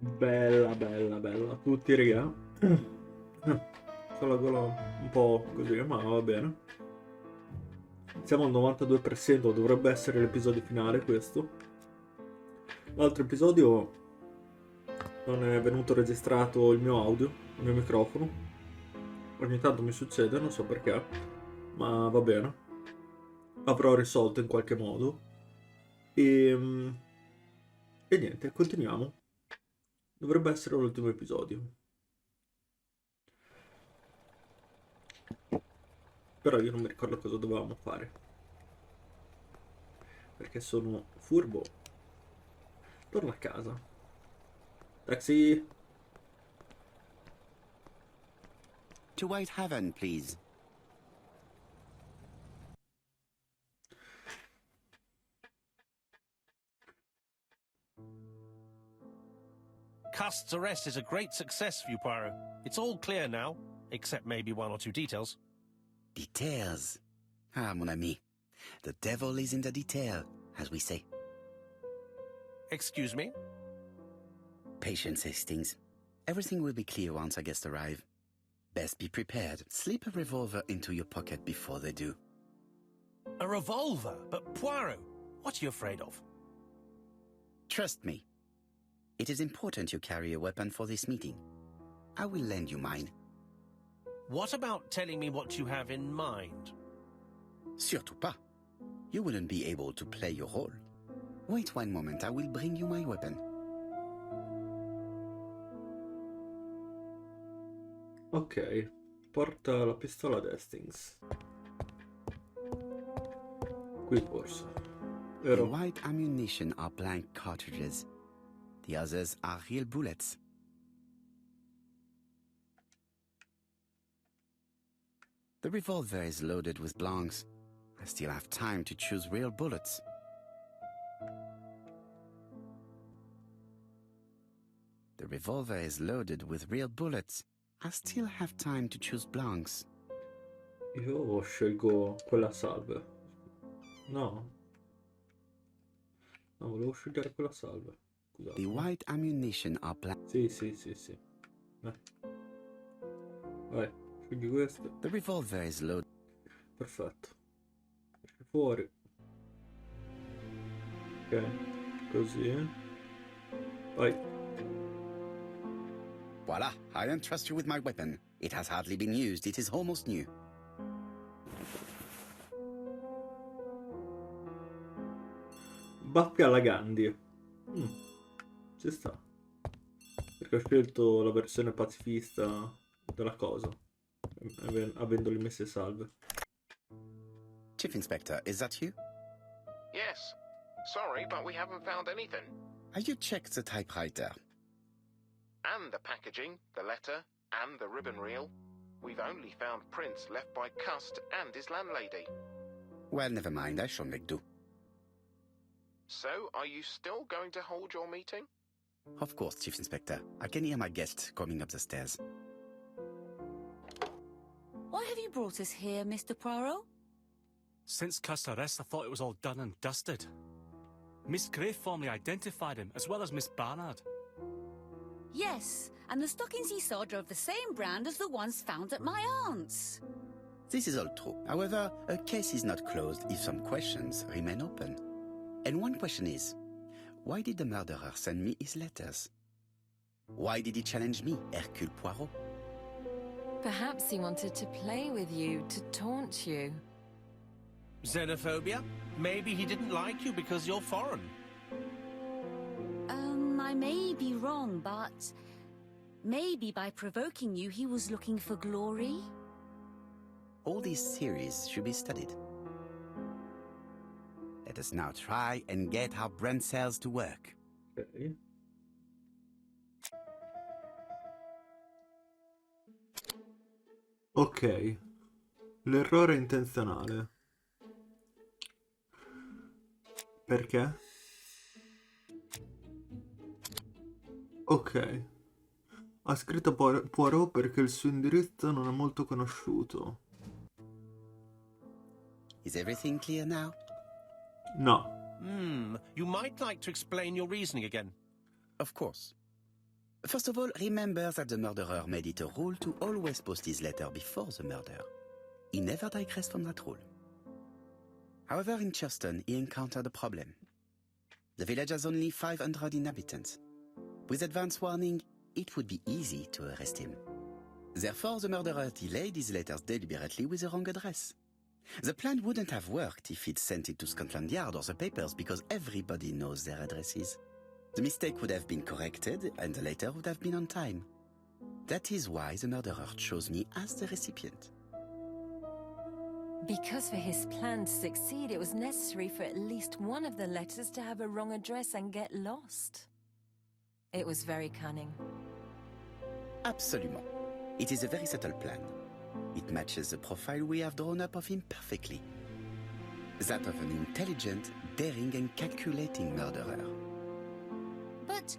Bella, bella, bella. Tutti, raga. Con la gola un po' così, ma va bene. Siamo al 92%, dovrebbe essere l'episodio finale questo. L'altro episodio non è venuto registrato il mio audio, il mio microfono. Ogni tanto mi succede, non so perché, ma va bene. Avrò risolto in qualche modo. E, e niente, continuiamo. Dovrebbe essere l'ultimo episodio. Però io non mi ricordo cosa dovevamo fare. Perché sono furbo. Torno a casa. Taxi! To Whitehaven, please. Cust's arrest is a great success for you, Poirot. It's all clear now, except maybe one or two details. Details. Ah, mon ami. The devil is in the detail, as we say. Excuse me? Patience, Hastings. Everything will be clear once our guests arrive. Best be prepared. Slip a revolver into your pocket before they do. A revolver? But Poirot, what are you afraid of? Trust me. It is important you carry a weapon for this meeting. I will lend you mine. What about telling me what you have in mind? Surtout pas. You wouldn't be able to play your role. Wait one moment, I will bring you my weapon. Ok, porta la pistola ad Hastings. Qui forse. The Vero? white ammunition are blank cartridges. The others are real bullets. The revolver is loaded with blancs. I still have time to choose real bullets. The revolver is loaded with real bullets. I still have time to choose blancs. Io scelgo quella a salve. No. No, volevo scegliere quella a salve. Scusate. The white ammunition are blank. Sì. Vai, scegli questo. The revolver is loaded. Perfetto. Esci fuori. Ok, così. Vai. Voila, I don't trust you with my weapon. It has hardly been used, it is almost new. Baffi alla Gandhi. Ci sta. Perché ho scelto la versione pacifista della cosa, avendoli messi a salve. Chief Inspector, is that you? Yes. Sorry, but we haven't found anything. Have you checked the typewriter? And the packaging, the letter, and the ribbon reel. We've only found prints left by Cust and his landlady. Well, never mind, I shall make do. So, are you still going to hold your meeting? Of course, Chief Inspector. I can hear my guest coming up the stairs. Why have you brought us here, Mr. Poirot? Since Cust's arrest, I thought it was all done and dusted. Miss Gray formally identified him, as well as Miss Barnard. Yes, and the stockings he saw drove the same brand as the ones found at my aunt's. This is all true. However, a case is not closed if some questions remain open. And one question is, why did the murderer send me his letters? Why did he challenge me, Hercule Poirot? Perhaps he wanted to play with you, to taunt you. Xenophobia? Maybe he didn't like you because you're foreign. I may be wrong, but maybe by provoking you, he was looking for glory? All these theories should be studied. Let us now try and get our brain cells to work. Ok. Ok. L'errore intenzionale. Perché? Ok. Ha scritto Poirot perché il suo indirizzo non è molto conosciuto. Is everything clear now? No. You might like to explain your reasoning again. Of course. First of all, remember that the murderer made it a rule to always post his letter before the murder. He never digressed from that rule. However, in Churston, he encountered a problem. The village has only 500 inhabitants. With advance warning, it would be easy to arrest him. Therefore, the murderer delayed his letters deliberately with the wrong address. The plan wouldn't have worked if he'd sent it to Scotland Yard or the papers because everybody knows their addresses. The mistake would have been corrected and the letter would have been on time. That is why the murderer chose me as the recipient. Because for his plan to succeed, it was necessary for at least one of the letters to have a wrong address and get lost. It was very cunning. Absolument. It is a very subtle plan. It matches the profile we have drawn up of him perfectly. That of an intelligent, daring and calculating murderer. But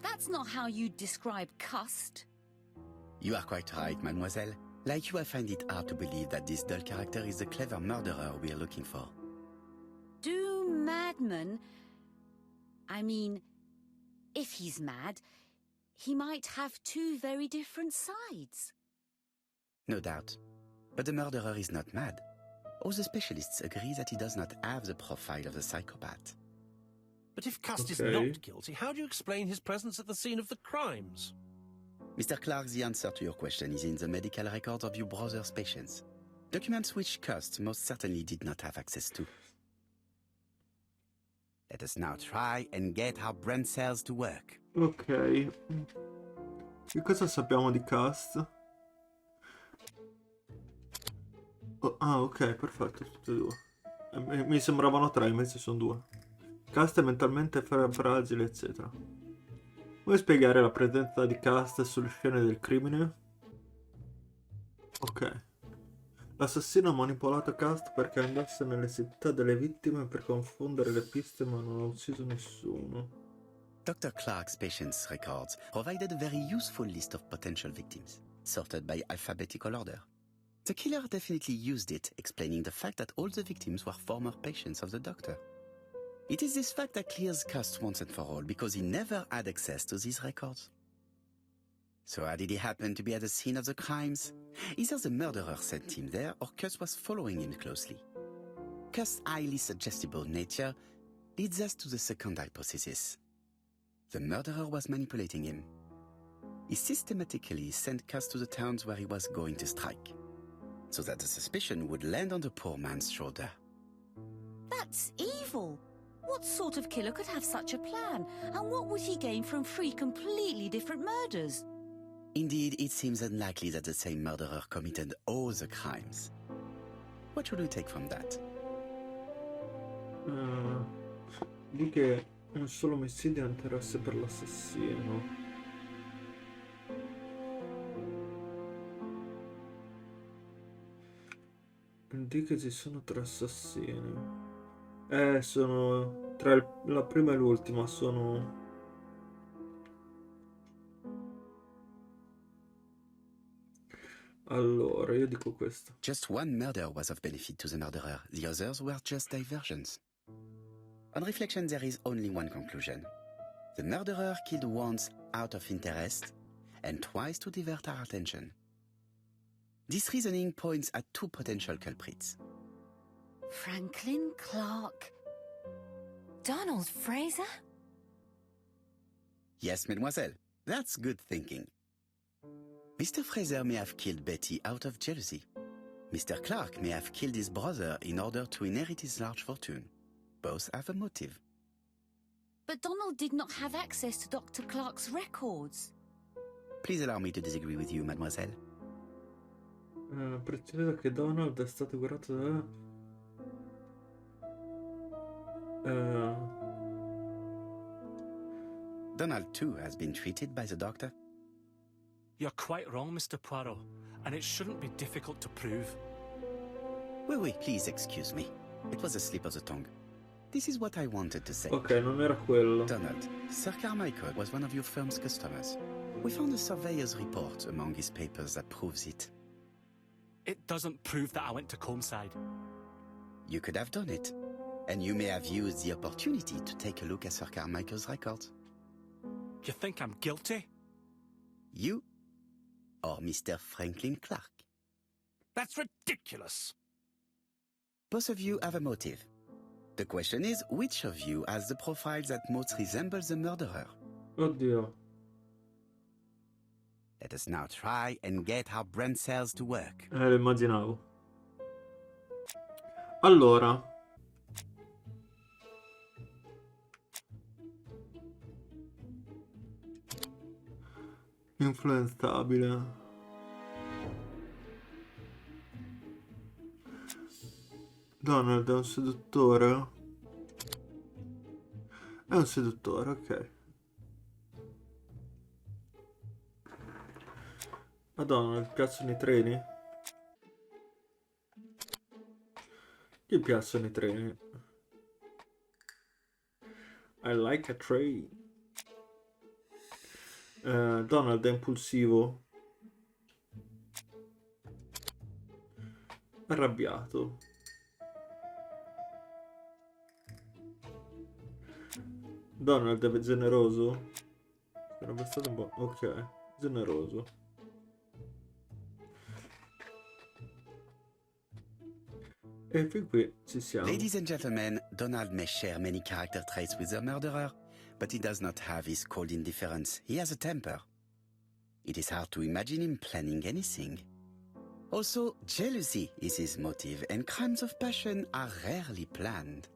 that's not how you describe Cust. You are quite right, mademoiselle. Like you, I find it hard to believe that this dull character is the clever murderer we are looking for. Do madmen... I mean, if he's mad, he might have two very different sides. No doubt. But the murderer is not mad. All the specialists agree that he does not have the profile of the psychopath. But if Cust is not guilty, how do you explain his presence at the scene of the crimes? Mr. Clark, the answer to your question is in the medical records of your brother's patients. Documents which Cust most certainly did not have access to. Let us now try and get our brain cells to work. Ok. Che cosa sappiamo di Cust? Oh, ah, ok, perfetto, tutti e due. Mi sembravano tre, invece sono due. Cust è mentalmente fragile, eccetera. Vuoi spiegare la presenza di Cust sulle scene del crimine? Ok. L'assassino ha manipolato Cust perché andasse nelle città delle vittime per confondere le piste, ma non ha ucciso nessuno. Dr. Clark's patients' records provided a very useful list of potential victims, sorted by alphabetical order. The killer definitely used it, explaining the fact that all the victims were former patients of the doctor. It is this fact that clears Cust once and for all, because he never had access to these records. So how did he happen to be at the scene of the crimes? Either the murderer sent him there, or Cust was following him closely. Cust's highly suggestible nature leads us to the second hypothesis. The murderer was manipulating him. He systematically sent Cust to the towns where he was going to strike, so that the suspicion would land on the poor man's shoulder. That's evil. What sort of killer could have such a plan? And what would he gain from three completely different murders? Indeed, it seems unlikely that the same murderer committed all the crimes. What should we take from that? Di che un solo omicidio ha interesse per l'assassino. Di che ci sono tre assassini. Sono tra la prima e l'ultima, sono... Allora, io dico questo. Just one murder was of benefit to the murderer. The others were just diversions. On reflection, there is only one conclusion. The murderer killed once out of interest and twice to divert our attention. This reasoning points at two potential culprits. Franklin Clark. Donald Fraser? Yes, mademoiselle. That's good thinking. Mr. Fraser may have killed Betty out of jealousy. Mr. Clark may have killed his brother in order to inherit his large fortune. Both have a motive. But Donald did not have access to Dr. Clark's records. Please allow me to disagree with you, mademoiselle. Preciso che Donald è stato curato da... Donald, too, has been treated by the doctor. You're quite wrong, Mr. Poirot, and it shouldn't be difficult to prove. Oui, please excuse me. It was a slip of the tongue. This is what I wanted to say. Ok, non era quello. Donald, Sir Carmichael was one of your firm's customers. We found a surveyor's report among his papers that proves it. It doesn't prove that I went to Comeside. You could have done it. And you may have used the opportunity to take a look at Sir Carmichael's records. You think I'm guilty? You or Mr. Franklin Clark? That's ridiculous. Both of you have a motive. The question is, which of you has the profile that most resembles the murderer? Oddio. Let us now try and get our brain cells to work. Lo immaginavo. Allora. Influenzabile. Donald è un seduttore? È un seduttore, ok. A Donald piacciono i treni? Gli piacciono i treni. I like a train. Donald è impulsivo. Arrabbiato. Donald è generoso? Sarebbe stato un po'... ok, generoso. E fin qui ci siamo. Ladies and gentlemen, Donald may share many character traits with the murderer, but he does not have his cold indifference. He has a temper. It is hard to imagine him planning anything. Also, jealousy is his motive, and crimes of passion are rarely planned.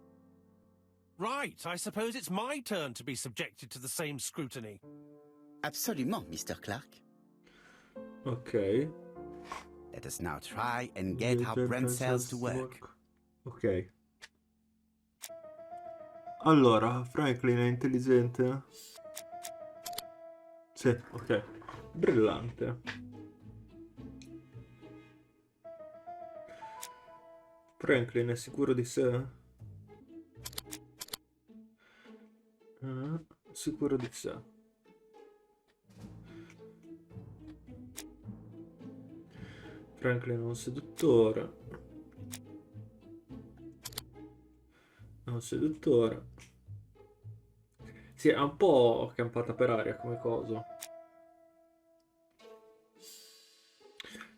Right, I suppose it's my turn to be subjected to the same scrutiny. Absolument, Mr. Clark. Ok. Let us now try and get our brain cells to work. Ok. Allora, Franklin è intelligente? Sì, ok. Brillante. Franklin è sicuro di sé? Sicuro di sé. Franklin è un seduttore. È un seduttore. Sì, è un po' campata per aria come cosa.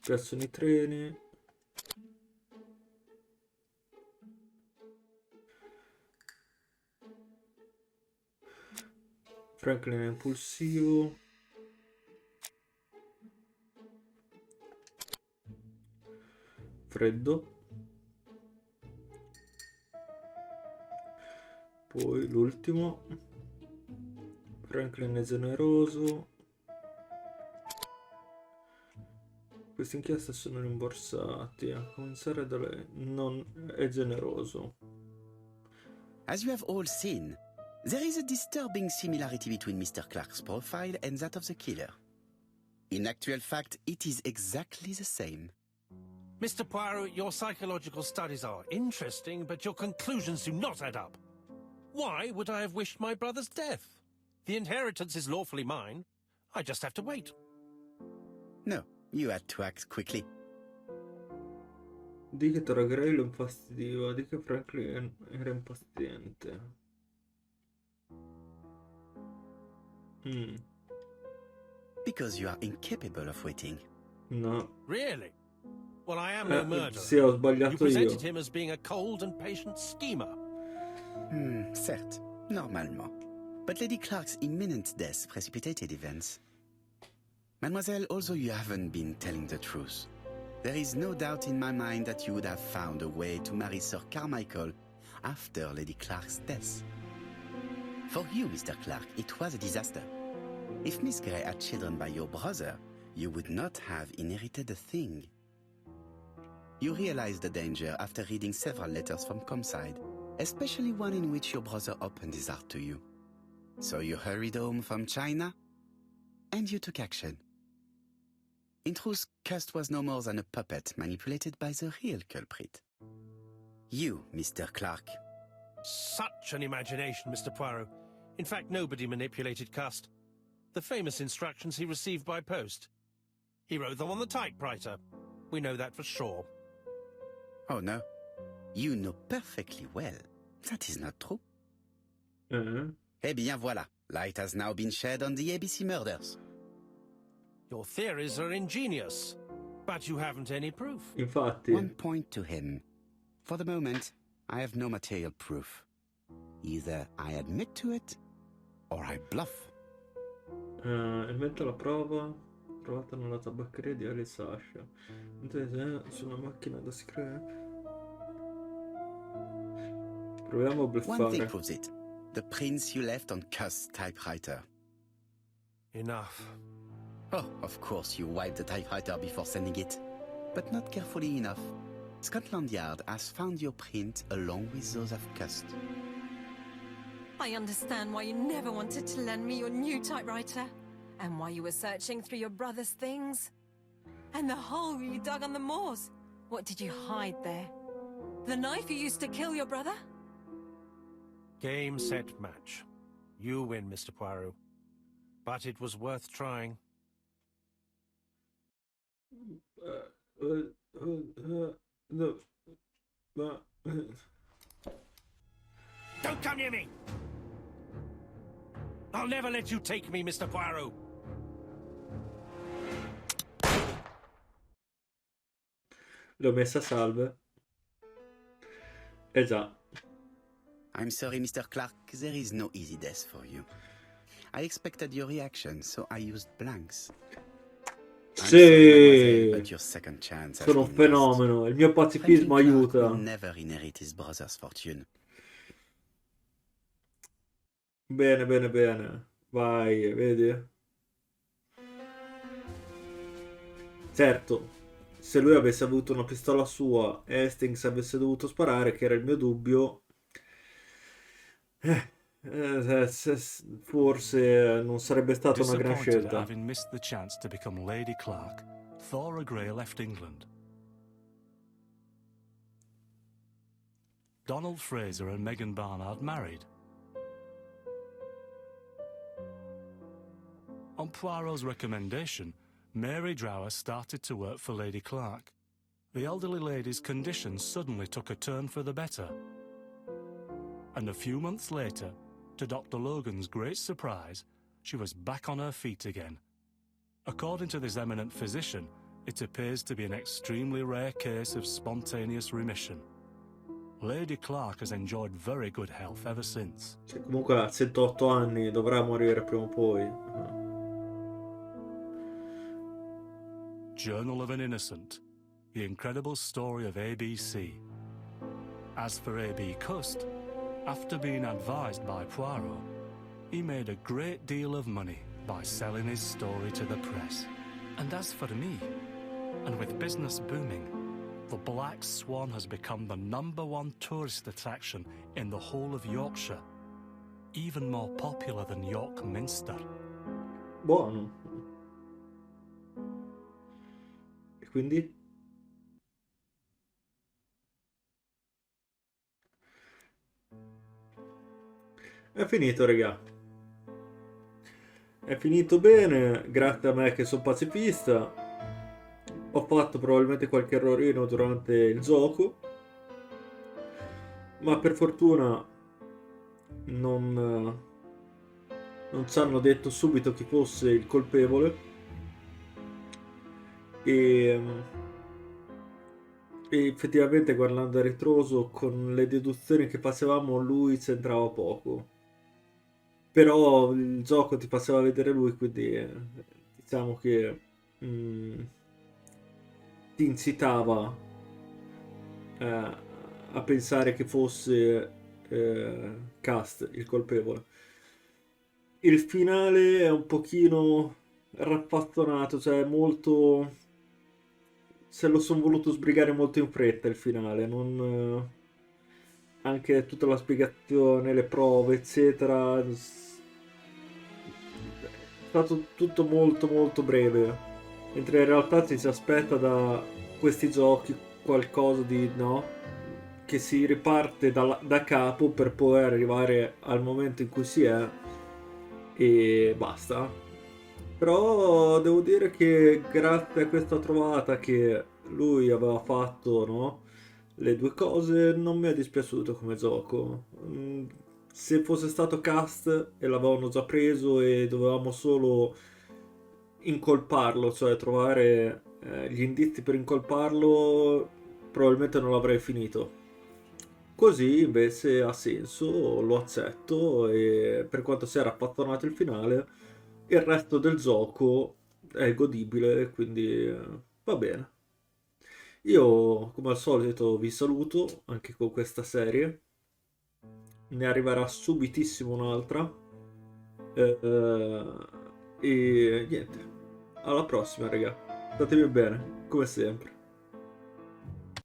Piacciono i treni. Franklin è impulsivo. Freddo. Poi l'ultimo. Franklin è generoso. Queste inchieste sono rimborsati. A cominciare da lei. Non è generoso. As you have all seen, there is a disturbing similarity between Mr. Clark's profile and that of the killer. In actual fact, it is exactly the same. Mr. Poirot, your psychological studies are interesting, but your conclusions do not add up. Why would I have wished my brother's death? The inheritance is lawfully mine. I just have to wait. No, you had to act quickly. Di che Toragray lo infastidiva, di che Franklin era impaziente. Because you are incapable of waiting. No. Really? Well, I am no murderer. Sì, ho You sbagliato io. presented him as being a cold and patient schemer. Certes, normalement. But Lady Clark's imminent death precipitated events. Mademoiselle, although you haven't been telling the truth, there is no doubt in my mind that you would have found a way to marry Sir Carmichael after Lady Clark's death. For you, Mr. Clark, it was a disaster. If Miss Grey had children by your brother, you would not have inherited a thing. You realized the danger after reading several letters from Comside, especially one in which your brother opened his heart to you. So you hurried home from China, and you took action. In truth, Cust was no more than a puppet manipulated by the real culprit. You, Mr. Clark. Such an imagination, Mr. Poirot. In fact, nobody manipulated Cust. The famous instructions he received by post. He wrote them on the typewriter. We know that for sure. Oh no. You know perfectly well. That is not true. Eh bien voilà. Light has now been shed on the ABC murders. Your theories are ingenious, but you haven't any proof. Infatti, One point to him. For the moment, I have no material proof. Either I admit to it, or I bluff. inventa la prova trovata nella tabaccheria di Ali Sasha. Su una macchina da scrivere. Proviamo a One thing bluffare. proves it. The prints you left on Cuss' typewriter. Enough. Oh, of course you wiped the typewriter before sending it. But not carefully enough. Scotland Yard has found your print along with those of Cuss. I understand why you never wanted to lend me your new typewriter. And why you were searching through your brother's things. And the hole you dug on the moors. What did you hide there? The knife you used to kill your brother? Game, set, match. You win, Mr. Poirot. But it was worth trying. No, ma... Don't come near me! I'll never let you take me, Mr. Poirot. L'ho messa a salve. Già. I'm sorry, Mr. Clark, there is no easy death for you. I expected your reaction, so I used blanks. I'm sorry, mademoiselle, Sì, but your second chance has sono un been lost. fenomeno. Il mio Franklin pacifismo Clark aiuta. will never inherit his brother's fortune. Bene, bene, bene. Vai, vedi? Certo, se lui avesse avuto una pistola sua e Hastings avesse dovuto sparare, che era il mio dubbio, forse non sarebbe stata una gran Disappointed at scelta. having missed the chance to become Lady Clark, Thora Grey left England. Donald Fraser and Megan Barnard married. On Poirot's recommendation, Mary Drower started to work for Lady Clark. The elderly lady's condition suddenly took a turn for the better. And a few months later, to Dr. Logan's great surprise, she was back on her feet again. According to this eminent physician, it appears to be an extremely rare case of spontaneous remission. Lady Clark has enjoyed very good health ever since. Cioè, comunque a 108 anni dovrà morire prima o poi. Journal of an Innocent, the incredible story of ABC. As for A.B. Cust, after being advised by Poirot, he made a great deal of money by selling his story to the press. And as for me, and with business booming, the Black Swan has become the #1 tourist attraction in the whole of Yorkshire, even more popular than York Minster. Buono. E quindi? È finito, raga. È finito bene, grazie a me che sono pacifista. Ho fatto probabilmente qualche errorino durante il gioco, ma per fortuna non ci hanno detto subito chi fosse il colpevole. E effettivamente, guardando a ritroso, con le deduzioni che facevamo, lui c'entrava poco. Però il gioco ti faceva vedere lui, quindi diciamo che ti incitava a pensare che fosse Cast il colpevole. Il finale è un pochino raffazzonato, cioè molto... se lo sono voluto sbrigare molto in fretta il finale, non... anche tutta la spiegazione, le prove, eccetera, è stato tutto molto molto breve, mentre in realtà ci si aspetta da questi giochi qualcosa di, no? Che si riparte da capo per poi arrivare al momento in cui si è e basta. Però devo dire che grazie a questa trovata che lui aveva fatto, no? Le due cose, non mi è dispiaciuto come gioco. Se fosse stato Cast e l'avevano già preso e dovevamo solo incolparlo, cioè trovare gli indizi per incolparlo, probabilmente non l'avrei finito. Così invece ha senso, lo accetto, e per quanto sia raffazzonato il finale, il resto del gioco è godibile, quindi va bene. Io, come al solito, vi saluto anche con questa serie. Ne arriverà subitissimo un'altra. E niente, alla prossima, raga. Statevi bene, come sempre.